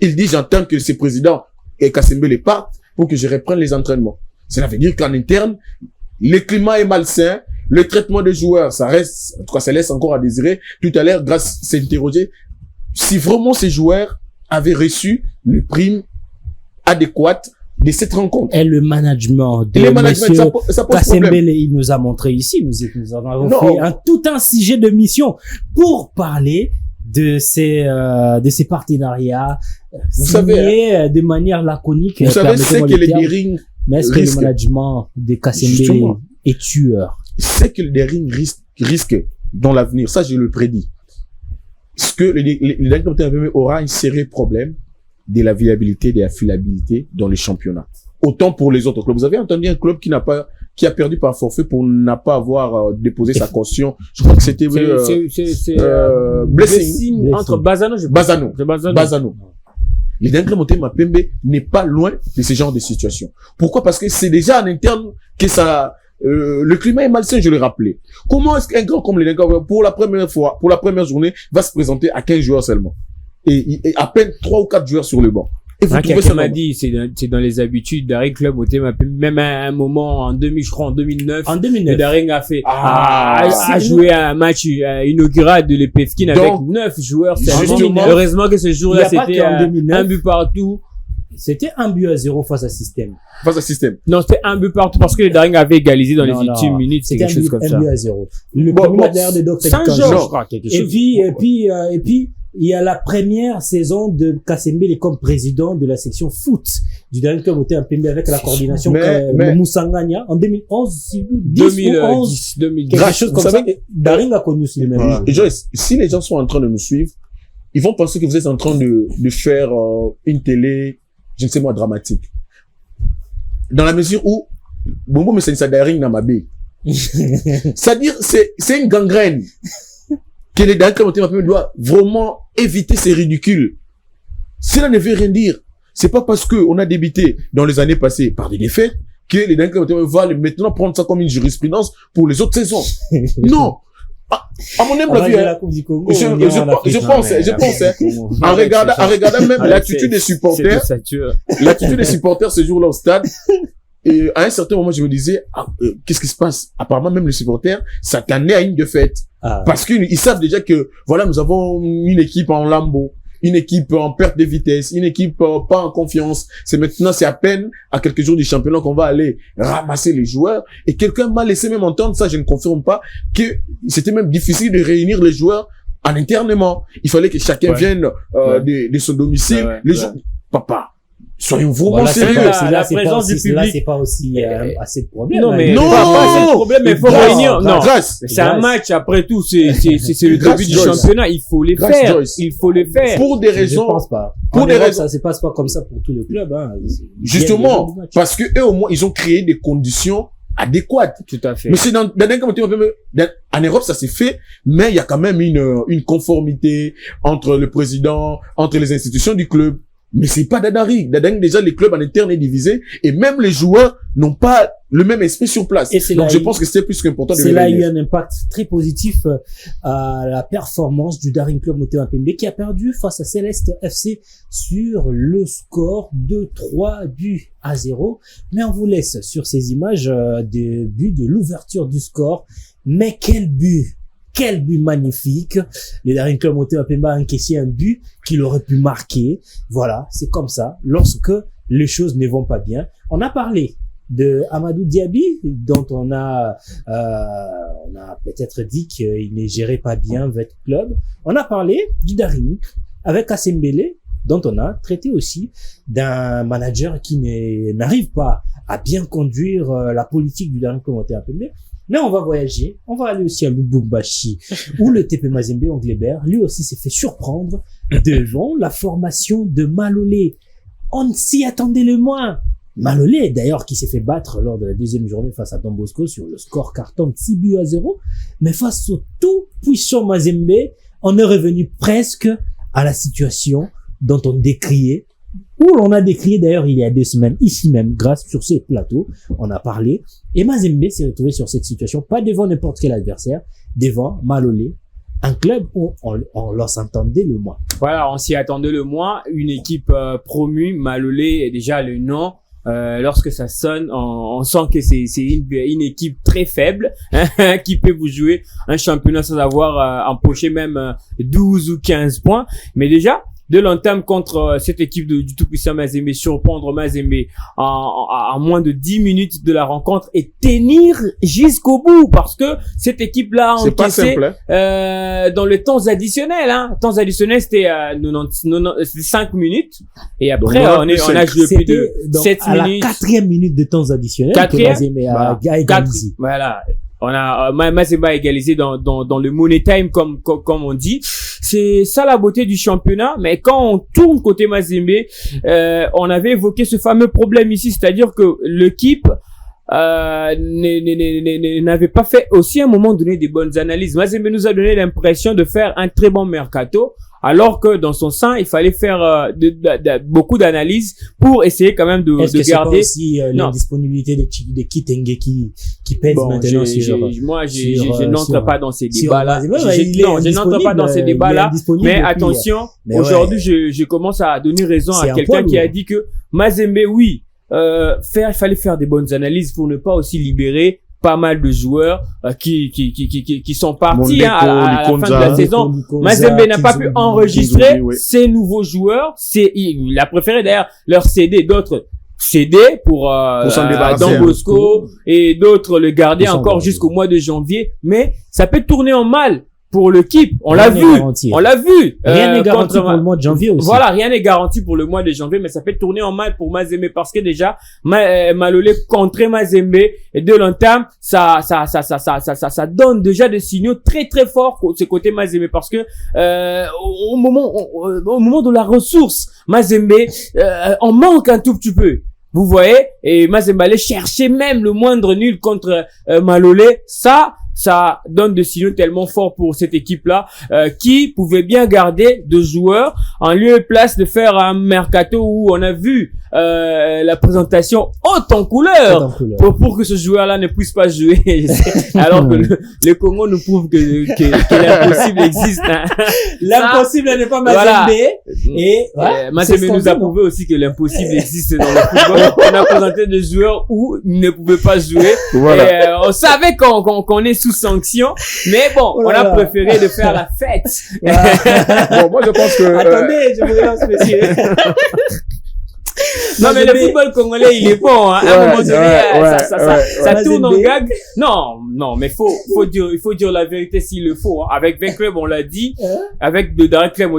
Il dit, j'attends que ce président et Kassembele partent pour que je reprenne les entraînements. Cela veut dire qu'en interne, le climat est malsain, le traitement des joueurs, ça reste, en tout cas, ça laisse encore à désirer. Tout à l'heure, Grâce s'est interrogé si vraiment ces joueurs avaient reçu le prime adéquat de cette rencontre. Et le management de monsieur ça pose Kassembele, problème. il nous a montré ici, nous en avons Non. fait tout un sujet de mission pour parler de ces partenariats Vous signés de manière laconique. Vous savez, c'est permettez-moi que le les terme. Dering Mais est-ce que le risquent. management de Kassembele Justement. est tueur? C'est que le Dering risque dans l'avenir, ça je le prédis. Ce que le Dering aura un sérieux problème de la viabilité, de la fiabilité dans les championnats. Autant pour les autres clubs. Vous avez entendu un club qui a perdu par forfait pour n'a pas avoir déposé sa caution. Je crois que c'était Blessing entre Bazano, Bazano. Le Dering Mapembe n'est pas loin de ce genre de situation. Pourquoi? Parce que c'est déjà en interne que ça, le climat est malsain, je l'ai rappelé. Comment est-ce qu'un grand comme le Dering, pour la première journée, va se présenter à 15 joueurs seulement? Et à peine 3 ou 4 joueurs sur le banc. Et vous trouvez ça Quelqu'un m'a normal? dit, c'est dans les habitudes d'Aring Club au thème, même à un moment, en 2009, En le 2009. Daring a fait, Ah, a joué un match inaugural de l'Epefkin avec Donc, 9 joueurs. justement, Heureusement que ce Il y jour-là, a pas c'était qu'en 2009. un but partout. C'était 1-0 face à Système. Face à système. Non, c'était un but partout parce que le Daring avait égalisé dans les Non, ultimes non. minutes, c'est C'était quelque chose comme ça. 1-0. Le Bon, premier bon, match d'ailleurs de Dr. Saint-Georges, Non. je crois, quelque Et chose. puis, il y a la première saison de Kassembele comme président de la section foot du Daring Club Moté Mpembe avec la coordination Mais- Moussangania en 2011, 10 ou 11, 2010. quelque chose Vous comme ça. savez- Et Daring a connu aussi le même Voilà. jour. Et Joyce, si les gens sont en train de nous suivre, ils vont penser que vous êtes en train de faire une télé, je ne sais moi, dramatique. Dans la mesure où, Bongo me sensa Daring Namabe. C'est-à-dire, c'est une gangrène que les Daring Club doit vraiment éviter ces ridicules. Cela ne veut rien dire. C'est pas parce que on a débuté dans les années passées par des défaites que les Daring Club va maintenant prendre ça comme une jurisprudence pour les autres saisons. Non. À mon humble On va avis, jouer hein, la Coupe du Congo. je on ira en Afrique. pense, en regardant même l'attitude des supporters, l'attitude des supporters ce jour-là au stade, et à un certain moment, je me disais, qu'est-ce qui se passe? Apparemment, même les supporters s'attendaient à une défaite. Ah. Parce qu'ils savent déjà que, voilà, nous avons une équipe en lambeau, une équipe en perte de vitesse, une équipe pas en confiance. C'est à peine à quelques jours du championnat qu'on va aller ramasser les joueurs. Et quelqu'un m'a laissé même entendre, ça je ne confirme pas, que c'était même difficile de réunir les joueurs en internement. Il fallait que chacun vienne de son domicile. Les gens, papa, soyons vraiment Voilà, c'est sérieux. pas- La c'est pas présence du aussi- là, public. c'est pas aussi assez de problème. Non, là. mais Non, pas c'est le problème, mais il faut Grâce, réunir. Non, Grâce, c'est un match après tout, c'est le Grâce, début du Joyce. championnat, il faut les Grâce, faire, Joyce. il faut les faire. pour des Je raisons, pense pas. pour En des Europe, raisons- ça se passe pas comme ça pour tous les clubs, hein. justement, Bien, bien, bien. parce que eux au moins, ils ont créé des conditions adéquates. Tout à fait. Mais c'est en Europe, ça s'est fait, mais il y a quand même une conformité entre le président, entre les institutions du club. Mais c'est pas Dadari. Dadari, déjà, les clubs en interne est divisé, et même les joueurs n'ont pas le même esprit sur place. Et c'est Donc, là, je pense que c'était plus qu'important de C'est là, il y a réunir. eu un impact très positif à la performance du Daring Club Moté Mpembe qui a perdu face à Céleste FC sur le score de 3-0. Mais on vous laisse sur ces images de but de l'ouverture du score. Mais quel but! Quel but magnifique! Le Daring Club Moté Mpembe a encaissé un but qu'il aurait pu marquer. Voilà, c'est comme ça. Lorsque les choses ne vont pas bien. On a parlé de Amadou Diaby, dont on a peut-être dit qu'il ne gérait pas bien votre club. On a parlé du Daring avec Kassembele, dont on a traité aussi d'un manager qui n'arrive pas à bien conduire la politique du Daring Club Moté Mpembe. Mais on va voyager, on va aller aussi à Lubumbashi, où le TP Mazembe Anglebert, lui aussi s'est fait surprendre devant la formation de Malolé. On s'y attendait le moins. Malolé, d'ailleurs, qui s'est fait battre lors de la deuxième journée face à Don Bosco sur le score carton 6-0. Mais face au tout puissant Mazembe, on est revenu presque à la situation dont on décriait, où l'on a décrié d'ailleurs il y a 2 semaines, ici même, grâce sur ce plateau, on a parlé, et Mazembe s'est retrouvé sur cette situation, pas devant n'importe quel adversaire, devant Malolé, un club où on leur s'entendait le moins. Voilà, on s'y attendait le moins. Une équipe promue, Malolé, est déjà le nom. Lorsque ça sonne, on sent que c'est une équipe très faible qui peut vous jouer un championnat sans avoir empoché même 12 ou 15 points. Mais déjà, de l'entame contre cette équipe du tout-puissant Mazembe, surprendre Mazembe en moins de 10 minutes de la rencontre et tenir jusqu'au bout, parce que cette équipe-là a encaissé dans le temps additionnel. Temps additionnel, c'était 5 minutes. Et après, on a joué plus de 7 minutes. À la 4e minute de temps additionnel, que Mazembe a égalisé. Voilà. Mazembe a égalisé dans le money time, comme on dit. C'est ça la beauté du championnat. Mais quand on tourne côté Mazembe, on avait évoqué ce fameux problème ici, c'est-à-dire que l'équipe n'avait pas fait aussi à un moment donné des bonnes analyses. Mazembe nous a donné l'impression de faire un très bon mercato, alors que dans son sein, il fallait faire beaucoup d'analyses pour essayer quand même de garder. Est-ce que c'est pas aussi l'indisponibilité de Kitenge qui pèse maintenant sur... Moi, je n'entre pas dans ces débats-là. Je n'entre pas dans ces débats-là. Mais attention, aujourd'hui, je commence à donner raison à quelqu'un qui a dit que Mazembe, oui, il fallait faire des bonnes analyses pour ne pas aussi libérer pas mal de joueurs qui sont partis à la fin de la saison. Mazembe n'a pas pu enregistrer ces nouveaux joueurs. Il a préféré d'ailleurs leur céder, d'autres céder pour Don Bosco et d'autres le garder encore jusqu'au mois de janvier. Mais ça peut tourner en mal pour l'équipe. On l'a vu. Rien n'est garanti pour le mois de janvier aussi. Voilà, rien n'est garanti pour le mois de janvier, mais ça peut tourner en mal pour Mazembe parce que déjà, Malolé contre Mazembe et de l'entame, ça donne déjà des signaux très très forts ce côté Mazembe parce que, au moment de la ressource, Mazembe, on manque un tout petit peu. Vous voyez? Et Mazembe allait chercher même le moindre nul contre Malolé. Ça donne des signaux tellement forts pour cette équipe-là qui pouvait bien garder de joueurs en lieu et place de faire un mercato où on a vu la présentation haute en couleur pour que ce joueur-là ne puisse pas jouer. Alors que le Congo nous prouve que l'impossible existe. L'impossible n'est pas Mazembe. Et Mazembe nous a prouvé aussi que l'impossible existe dans le football. On a présenté des joueurs où ils ne pouvaient pas jouer. Voilà. Et on savait qu'on est sous sanction, mais bon, on a préféré de faire la fête. Bon, moi je pense que... Attendez, je vous relance, monsieur. Non, mais le football congolais, il est bon, hein. À un moment donné, ça tourne en gag. Non, mais il faut dire la vérité s'il le faut, hein. Avec 20 clubs, on l'a dit. Avec de Dark Club,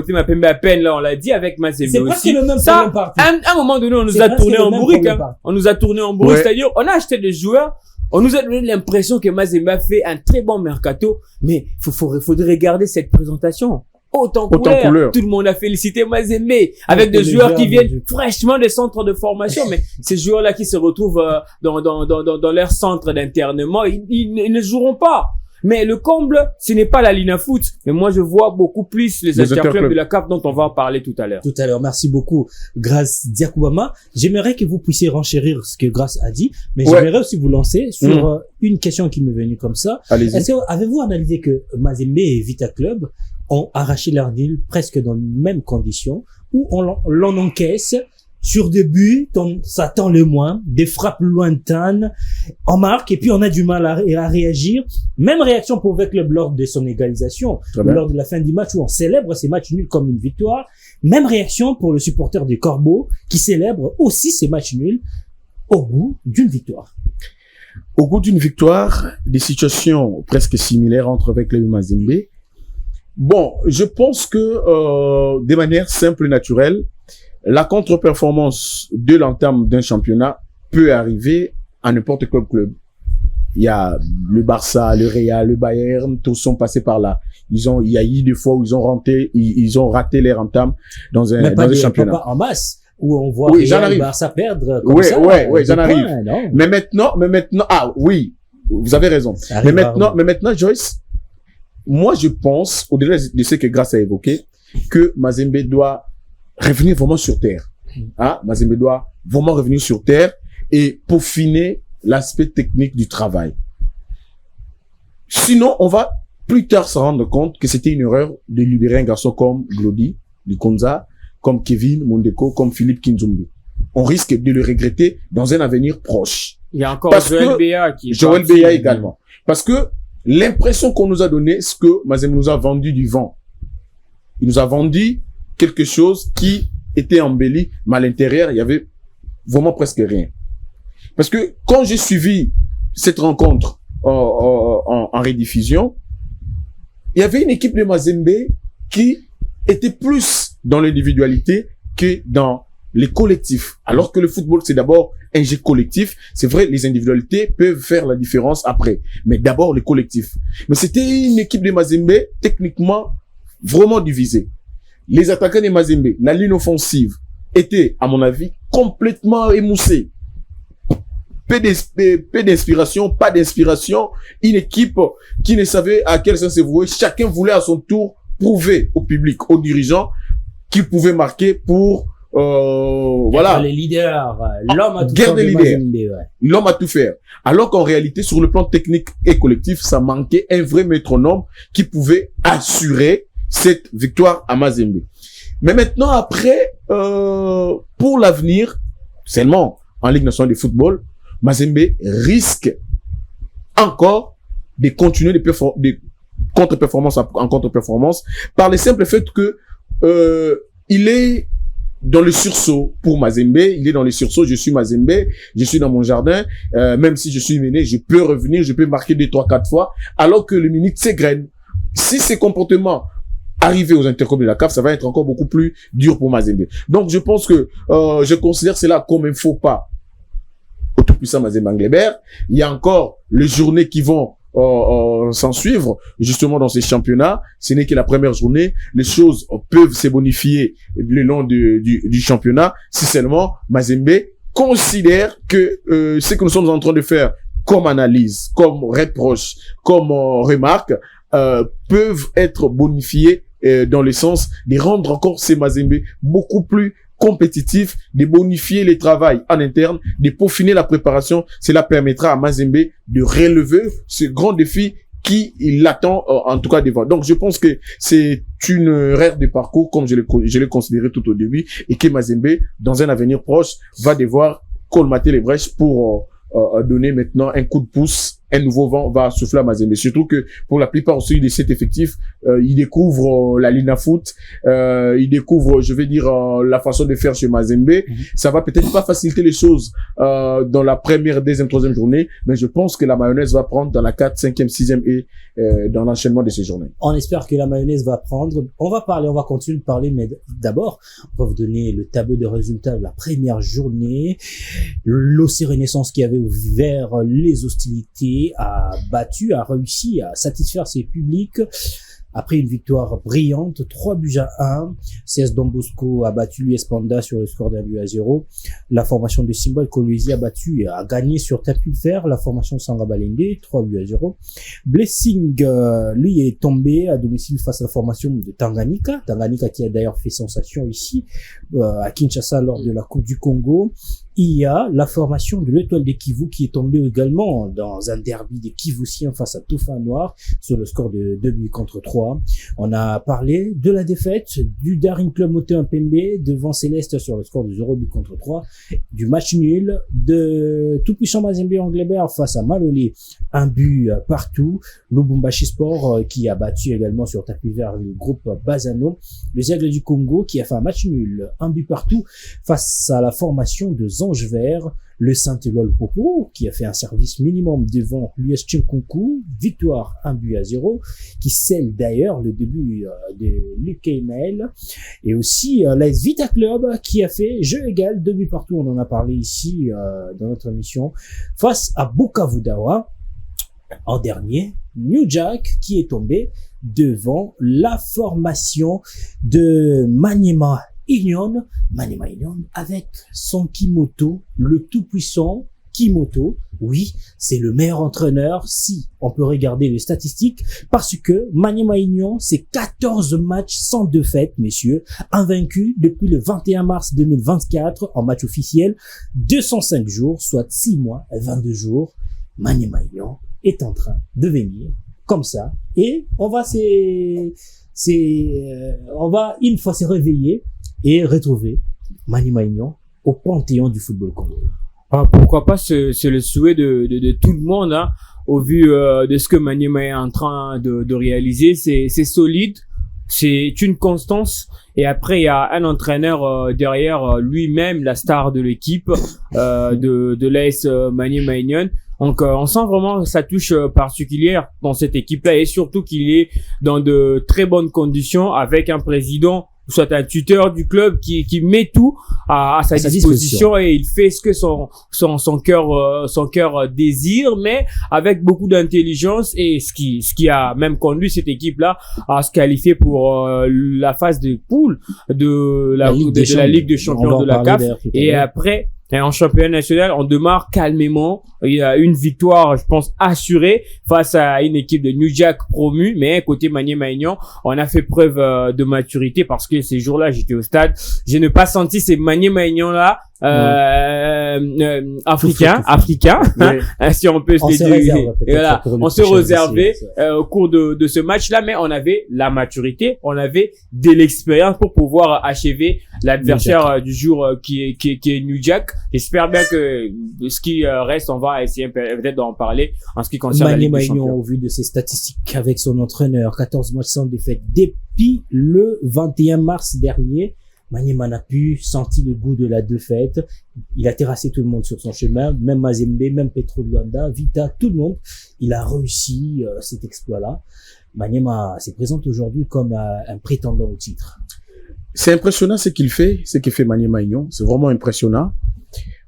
à peine, là, on l'a dit. Avec Mazembe aussi. Ça, à un moment donné, on nous a tourné en bourrique, hein. On nous a tourné en bourrique, c'est-à-dire, on a acheté des joueurs. On nous a donné l'impression que Mazembe a fait un très bon mercato, mais faudrait regarder cette présentation. Autant couleur. Tout le monde a félicité Mazembe avec des joueurs qui viennent fraîchement des centres de formation, mais ces joueurs-là qui se retrouvent dans leur centre d'internement, ils ne joueront pas. Mais le comble, ce n'est pas la Lina Foot, mais moi je vois beaucoup plus les interclubs de la CAF dont on va en parler tout à l'heure. Tout à l'heure, merci beaucoup Grace Diakoubama. J'aimerais que vous puissiez renchérir ce que Grace a dit, mais j'aimerais aussi vous lancer sur une question qui m'est venue comme ça. Allez-y. Est-ce que avez-vous analysé que Mazembe et Vita Club ont arraché leur deal presque dans les mêmes conditions, où l'on encaisse sur des buts, ça tend le moins, des frappes lointaines, on marque et puis on a du mal à réagir. Même réaction pour le club lors de son égalisation, lors de la fin du match où on célèbre ces matchs nuls comme une victoire. Même réaction pour le supporter des Corbeaux qui célèbre aussi ces matchs nuls au bout d'une victoire. Au bout d'une victoire, des situations presque similaires entre avec le Mazembe. Bon, je pense que de manière simple et naturelle, la contre-performance de l'entame d'un championnat peut arriver à n'importe quel club. Il y a le Barça, le Real, le Bayern, tous sont passés par là. Il y a eu des fois où ils ont raté leur entame dans un championnat. Pas en masse, où on voit Real, Barça perdre comme ça. Oui, j'en arrive. Mais maintenant, vous avez raison. Mais maintenant, Joyce, moi, je pense, au-delà de ce que Grace a évoqué, que Mazembe doit revenir vraiment sur terre. Mazembe doit vraiment revenir sur terre et peaufiner l'aspect technique du travail. Sinon, on va plus tard se rendre compte que c'était une erreur de libérer un garçon comme Glody, Likonza, comme Kevin Mondeko, comme Philippe Kinzumbi. On risque de le regretter dans un avenir proche. Il y a encore Joël Béa qui est Joël Béa également. Parce que l'impression qu'on nous a donné, c'est que Mazembe nous a vendu du vent. Il nous a vendu quelque chose qui était embelli, mais à l'intérieur, il y avait vraiment presque rien. Parce que quand j'ai suivi cette rencontre en rediffusion, il y avait une équipe de Mazembe qui était plus dans l'individualité que dans les collectifs. Alors que le football, c'est d'abord un jeu collectif. C'est vrai, les individualités peuvent faire la différence après. Mais d'abord, les collectifs. Mais c'était une équipe de Mazembe techniquement vraiment divisée. Les attaquants de Mazembe, la ligne offensive, était, à mon avis, complètement émoussée. Peu d'inspiration, pas d'inspiration. Une équipe qui ne savait à quel sens se vouer. Chacun voulait à son tour prouver au public, aux dirigeants, qu'il pouvait marquer pour voilà. Les leaders, l'homme a tout Guerre des leaders. ouais. L'homme a tout fait. Alors qu'en réalité, sur le plan technique et collectif, ça manquait un vrai métronome qui pouvait assurer cette victoire à Mazembe. Mais maintenant, après, pour l'avenir, seulement en Ligue nationale de football, Mazembe risque encore de continuer de contre-performance en contre-performance par le simple fait que il est dans le sursaut pour Mazembe. Il est dans le sursaut. Je suis Mazembe. Je suis dans mon jardin. Même si je suis mené, je peux revenir. Je peux marquer 2, 3, 4 fois. Alors que le minute s'égrène. Si ces comportements arrivent aux intercom de la CAF, ça va être encore beaucoup plus dur pour Mazembe. Donc, je pense que je considère cela comme un faux pas au tout-puissant Mazembe Anglebert. Il y a encore les journées qui vont s'en suivre justement dans ces championnats. Ce n'est que la première journée. Les choses peuvent se bonifier le long du championnat si seulement Mazembe considère que ce que nous sommes en train de faire comme analyse, comme reproche, comme remarque peuvent être bonifiés dans le sens de rendre encore ces Mazembe beaucoup plus compétitif, de bonifier le travail en interne, de peaufiner la préparation. Cela permettra à Mazembe de relever ce grand défi qui l'attend en tout cas devant. Donc je pense que c'est une erreur de parcours comme je l'ai considéré tout au début et que Mazembe, dans un avenir proche, va devoir colmater les brèches pour donner maintenant un coup de pouce. Un nouveau vent va souffler à Mazembe. Surtout que pour la plupart aussi de cet effectif, ils découvrent la Lina Foot, ils découvrent, je vais dire, la façon de faire chez Mazembe. Ça va peut-être pas faciliter les choses dans la première, deuxième, troisième journée, mais je pense que la mayonnaise va prendre dans la 4, 5e, 6e et dans l'enchaînement de ces journées. On espère que la mayonnaise va prendre. On va continuer de parler, mais d'abord, on va vous donner le tableau de résultats de la première journée. L'OC Renaissance qui avait ouvert les hostilités a réussi à satisfaire ses publics après une victoire brillante, 3-1. CS Don Bosco a battu l'US Panda sur le score d'1-0. La formation de Symbol Kolwezi a gagné sur tapis de fer la formation de Sanga Balende, 3-0. Blessing, lui, est tombé à domicile face à la formation de Tanganyika. Tanganyika qui a d'ailleurs fait sensation ici, à Kinshasa lors de la Coupe du Congo. Il y a la formation de l'Étoile de Kivu qui est tombée également dans un derby des Kivusiens face à Touffa Noir sur le score de 2-3. On a parlé de la défaite du Daring Club Moteur Pembe devant Céleste sur le score de 0-3, du match nul de tout-puissant Mazembe Anglebert face à Malolé, 1 partout. Lubumbashi Sport qui a battu également sur tapis vert le groupe Bazano. Les Aigles du Congo qui a fait un match nul, 1 partout face à la formation de Ange Vert, le Saint-Eloi Popo, qui a fait un service minimum devant l'US Tchinkonkou, victoire 1-0, qui scelle d'ailleurs le début de l'UKML, et aussi l'AS Vita Club, qui a fait jeu égal, 2 partout, on en a parlé ici dans notre émission, face à Bukavu Dawa. En dernier, New Jack, qui est tombé devant la formation de Maniema Union avec son Kimoto, le tout-puissant Kimoto. Oui, c'est le meilleur entraîneur si on peut regarder les statistiques parce que Maniema Union, c'est 14 matchs sans défaite, messieurs, invaincu depuis le 21 mars 2024 en match officiel, 205 jours, soit 6 mois et 22 jours. Maniema Union est en train de venir comme ça et on va une fois se réveiller et retrouver Maniema Union au panthéon du football congolais. Ah, pourquoi pas, c'est le souhait de tout le monde, hein, au vu de ce que Maniema est en train de réaliser. C'est solide, c'est une constance. Et après, il y a un entraîneur derrière lui-même, la star de l'équipe de l'AS Maniema Union. Donc, on sent vraiment sa touche particulière dans cette équipe-là et surtout qu'il est dans de très bonnes conditions avec un président, soit un tuteur du club qui met tout à sa disposition et il fait ce que son cœur désire, mais avec beaucoup d'intelligence et ce qui a même conduit cette équipe-là à se qualifier pour la phase de poule de la Ligue des Champions de la CAF. Et après, en championnat national, on démarre calmement. Il y a une victoire, je pense, assurée face à une équipe de New Jack promue. Mais côté Maniema Union, on a fait preuve de maturité parce que ces jours-là, j'étais au stade. Je n'ai pas senti ces Maniema Union-là africain, oui. Si on peut se dire. Voilà, on se réservait au cours de ce match-là, mais on avait la maturité, on avait de l'expérience pour pouvoir achever l'adversaire du jour qui est New Jack. J'espère bien que ce qui reste, on va essayer peut-être d'en parler en ce qui concerne Maniema Union, au vu de ses statistiques avec son entraîneur, 14 matchs sans défaite depuis le 21 mars dernier. Maniema n'a plus senti le goût de la défaite. Il a terrassé tout le monde sur son chemin, même Mazembe, même Petro Luanda, Vita, tout le monde. Il a réussi cet exploit-là. Maniema se présente aujourd'hui comme un prétendant au titre. C'est impressionnant ce qu'il fait Maniema Union. C'est vraiment impressionnant.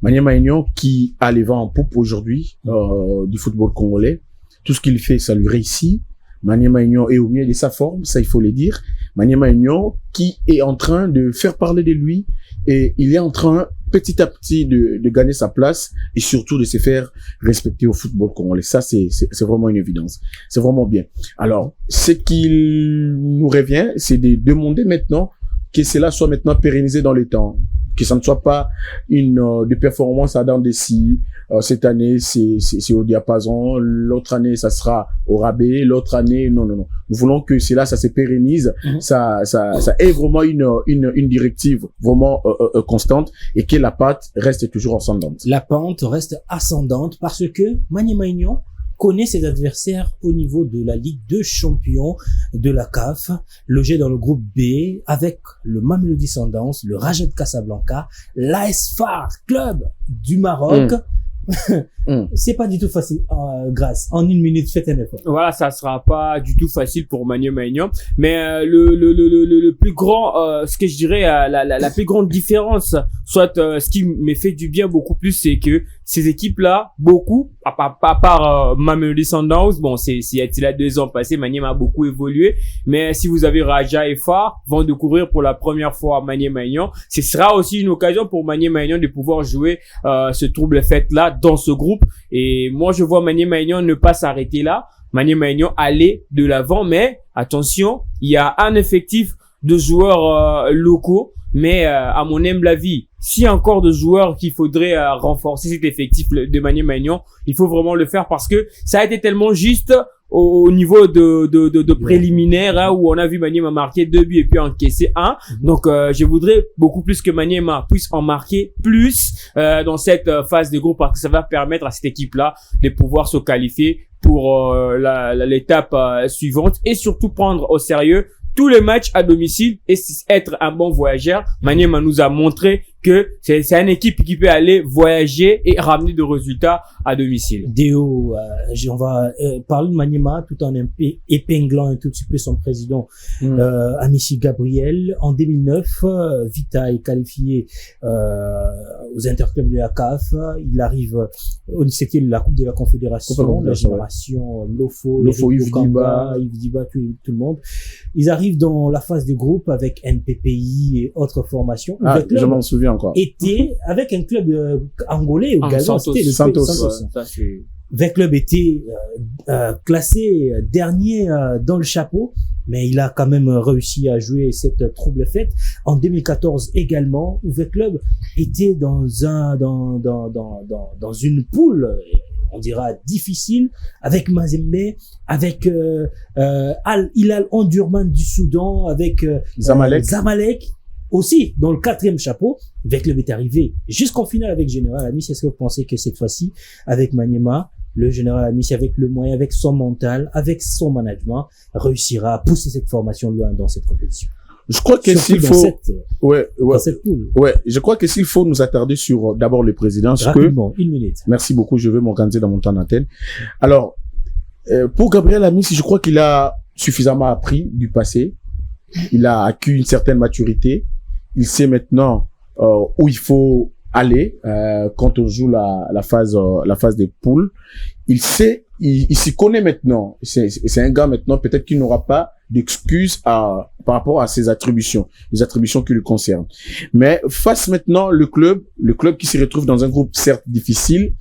Maniema Union qui a les vents en poupe aujourd'hui du football congolais. Tout ce qu'il fait, ça lui réussit. Maniema Union est au mieux de sa forme, ça il faut le dire. Maniema Union qui est en train de faire parler de lui et il est en train petit à petit de gagner sa place et surtout de se faire respecter au football congolais. Ça c'est vraiment une évidence. C'est vraiment bien. Alors, ce qu'il nous revient, c'est de demander maintenant que cela soit maintenant pérennisé dans le temps. Que ça ne soit pas de performance à dents de scie. Cette année, c'est au diapason. L'autre année, ça sera au rabais. L'autre année, non. Nous voulons que cela, ça se pérennise. Ça ait vraiment une directive vraiment constante et que la pente reste toujours ascendante. La pente reste ascendante parce que Maniema Union connaît ses adversaires au niveau de la Ligue de Champions de la CAF, logé dans le groupe B avec le Mamelodi Sundowns, le Raja de Casablanca, l'AS FAR Club du Maroc. C'est pas du tout facile, grâce. En une minute, faites un effort. Voilà, ça sera pas du tout facile pour Maniema Union. Mais le plus grand, ce que je dirais, la plus grande différence, soit ce qui me fait du bien beaucoup plus, c'est que ces équipes-là, beaucoup, à part Mamelodi Sundowns, bon, c'est il a 2 ans passés, Maniema a beaucoup évolué. Mais si vous avez Raja et FAR vont découvrir pour la première fois Maniema Union, ce sera aussi une occasion pour Maniema Union de pouvoir jouer ce trouble fête-là dans ce groupe. Et moi, je vois Maniema Union ne pas s'arrêter là. Maniema Union aller de l'avant, mais attention, il y a un effectif de joueurs locaux, mais à mon humble avis, s'il y a encore de joueurs qu'il faudrait renforcer cet effectif de Maniema Union, il faut vraiment le faire parce que ça a été tellement juste au niveau de préliminaire, hein, où on a vu Maniema marquer 2 buts et puis encaisser 1. Donc je voudrais beaucoup plus que Maniema puisse en marquer plus dans cette phase de groupe parce que ça va permettre à cette équipe-là de pouvoir se qualifier pour l'étape suivante et surtout prendre au sérieux tous les matchs à domicile et être un bon voyageur. Maniema nous a montré que c'est une équipe qui peut aller voyager et ramener de résultats à domicile. Déo, on va parler de Maniema tout en épinglant un tout petit peu son président, Amici Gabriel. En 2009, Vita est qualifié aux interclubs de la CAF. Il arrive, c'était la Coupe de la Confédération, la génération Lofo, Yves Diba, tout le monde. Ils arrivent dans la phase de groupe avec MPPI et autres formations. Je m'en souviens. encore. était avec un club angolais au Gabon, c'était le Santos. Santos. Ça, c'est... Le club était classé dernier dans le chapeau, mais il a quand même réussi à jouer cette trouble fête. En 2014 également, où le club était dans une poule, on dira difficile, avec Mazembe, avec Al Hilal Omdurman du Soudan, avec Zamalek. Aussi, dans le 4e chapeau, le club est arrivé jusqu'en finale avec Général Amis. Est-ce que vous pensez que cette fois-ci, avec Maniema, le Général Amis, avec le moyen, avec son mental, avec son management, réussira à pousser cette formation loin dans cette compétition? Je crois que s'il faut, dans cette poule. Je crois que s'il faut nous attarder sur d'abord le président, rapidement, une minute. Merci beaucoup, je vais m'organiser dans mon temps d'antenne. Alors, pour Gabriel Amis, je crois qu'il a suffisamment appris du passé. Il a acquis une certaine maturité. Il sait maintenant où il faut aller quand on joue la phase des poules. Il sait, il s'y connaît maintenant. C'est un gars maintenant, peut-être qu'il n'aura pas d'excuses par rapport à ses attributions, les attributions qui lui concernent. Mais face maintenant le club qui se retrouve dans un groupe certes difficile,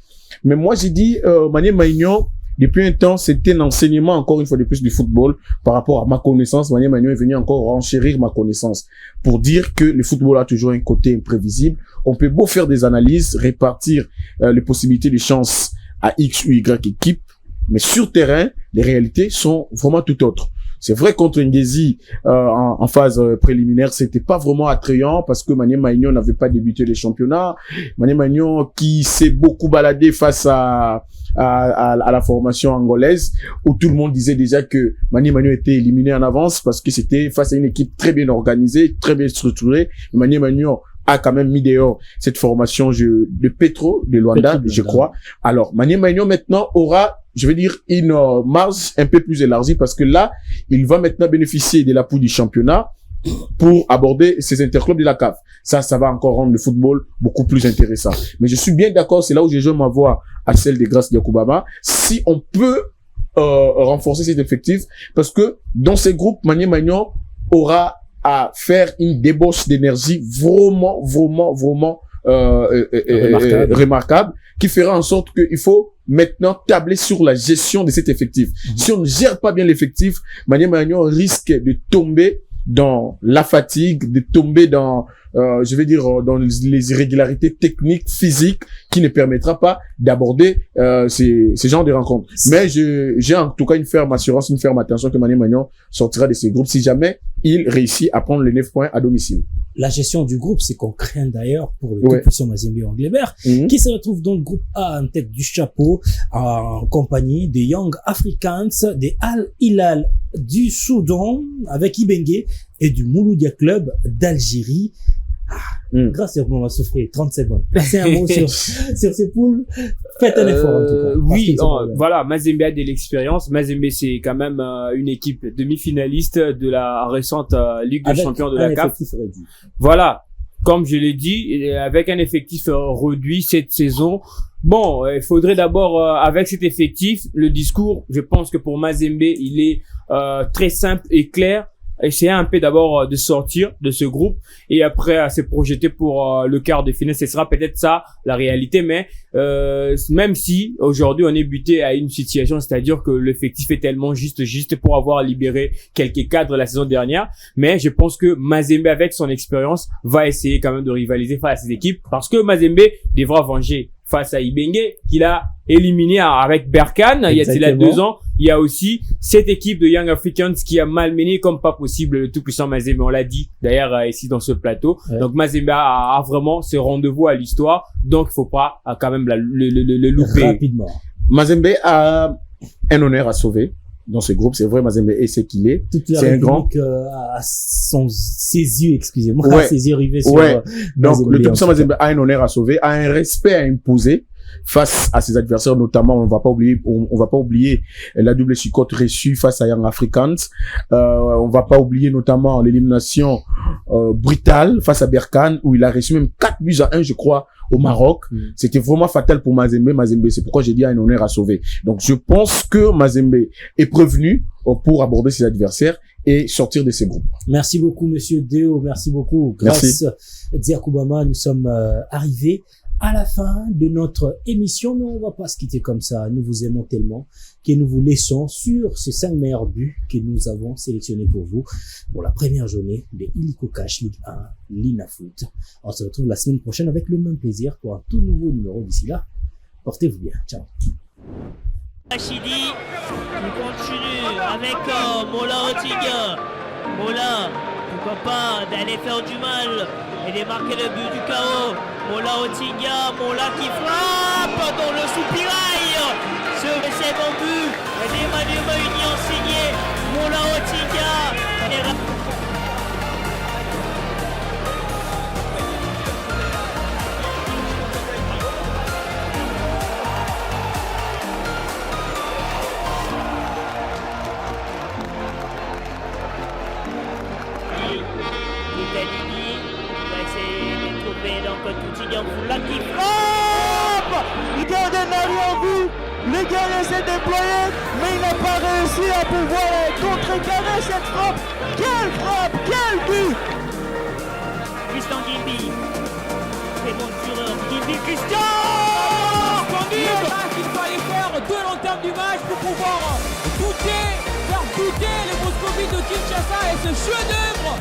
mais moi j'ai dit Mané Maignan, depuis un temps, c'était l'enseignement, encore une fois de plus, du football par rapport à ma connaissance. Mané Maignan est venu encore renchérir ma connaissance pour dire que le football a toujours un côté imprévisible. On peut beau faire des analyses, répartir les possibilités, les chances à X ou Y équipe, mais sur terrain, les réalités sont vraiment tout autres. C'est vrai contre Ngezi en phase préliminaire, c'était pas vraiment attrayant parce que Mané Maignan n'avait pas débuté les championnats. Mané Maignan qui s'est beaucoup baladé face à la formation angolaise où tout le monde disait déjà que Mané Maignan était éliminé en avance parce que c'était face à une équipe très bien organisée, très bien structurée. Mané Maignan a quand même mis dehors cette formation de Petro de Luanda, je crois. Alors Mané Maignan maintenant aura, je vais dire, une marge un peu plus élargie parce que là, il va maintenant bénéficier de l'appui du championnat pour aborder ces interclubs de la CAF. Ça va encore rendre le football beaucoup plus intéressant. Mais je suis bien d'accord, c'est là où je joue ma voix à celle de Grace Diakoubama. Si on peut renforcer cet effectif, parce que dans ces groupes, Mané Maignan aura à faire une débauche d'énergie vraiment remarquable, qui fera en sorte qu'il faut maintenant tabler sur la gestion de cet effectif. Si on ne gère pas bien l'effectif, Mané Maignan risque de tomber dans la fatigue, de tomber dans, je vais dire, dans les irrégularités techniques, physiques, qui ne permettra pas d'aborder ces genres de rencontres. Mais j'ai en tout cas une ferme assurance, une ferme attention que Mané Maignan sortira de ces groupes si jamais il réussit à prendre les 9 points à domicile. La gestion du groupe, c'est qu'on craint d'ailleurs pour le tout-puissant Mazembe Anglebert, qui se retrouve dans le groupe A en tête du chapeau, en compagnie des Young Africans, des Al Hilal du Soudan, avec Ibenge, et du Mouloudia Club d'Algérie. Grâce à vous, on va souffrir 30 secondes. Passez un mot sur ces poules. Faites un effort, en tout cas. Oui, voilà, Mazembe a de l'expérience. Mazembe, c'est quand même une équipe demi-finaliste de la récente Ligue des Champions de la CAF. Voilà. Comme je l'ai dit, avec un effectif réduit cette saison. Bon, il faudrait d'abord, avec cet effectif, le discours, je pense que pour Mazembe, il est très simple et clair. Essayer un peu d'abord de sortir de ce groupe et après se projeter pour le quart de finale. Ce sera peut-être ça la réalité, mais même si aujourd'hui on est buté à une situation, c'est-à-dire que l'effectif est tellement juste pour avoir libéré quelques cadres la saison dernière, mais je pense que Mazembe avec son expérience va essayer quand même de rivaliser face à ces équipes parce que Mazembe devra venger face à Ibenge qu'il a éliminé avec Berkane il y a 2 ans. Il y a aussi cette équipe de Young Africans qui a malmené comme pas possible le tout-puissant Mazembe. On l'a dit d'ailleurs ici dans ce plateau. Ouais. Donc Mazembe a vraiment ce rendez-vous à l'histoire. Donc il faut pas quand même le louper. Rapidement. Mazembe a un honneur à sauver dans ce groupe. C'est vrai, Mazembe est ce qu'il est. C'est un grand. Ses yeux, excusez-moi, ses yeux rivés sur Donc le tout-puissant Mazembe a un honneur à sauver, a un respect à imposer face à ses adversaires, notamment on va pas oublier la double chicote reçue face à Young Africans. On va pas oublier notamment l'élimination brutale face à Berkane où il a reçu même 4-1 je crois au Maroc. C'était vraiment fatal pour Mazembe. C'est pourquoi j'ai dit un honneur à sauver. Donc je pense que Mazembe est prévenu pour aborder ses adversaires et sortir de ces groupes. Merci beaucoup, monsieur Deo. Merci beaucoup. Grâce Diakoubama, nous sommes arrivés à la fin de notre émission, mais on va pas se quitter comme ça. Nous vous aimons tellement que nous vous laissons sur ces 5 meilleurs buts que nous avons sélectionnés pour vous pour la première journée de Illico Cash Ligue 1 Lina Foot. On se retrouve la semaine prochaine avec le même plaisir pour un tout nouveau numéro. D'ici là, portez-vous bien. Ciao. Rachidi qui continue avec Mola Otinga. Mola, pourquoi pas d'aller faire du mal et de marquer le but du chaos. Mola Otinga, Mola qui frappe dans le soupirail. Ce second but d'Emmanuel Union signé Mola Otinga. Là qui frappe. Le gardien n'a rien vu. Le gardien s'est déployé, mais il n'a pas réussi à pouvoir contrecarrer cette frappe. Quelle frappe, quel but! Christian Gimbi. C'est bon tireur. Gimbi, Christian! Il fallait faire 2 lanternes du match pour pouvoir faire douter les Moscovites de Kinshasa et ce chef-d'œuvre.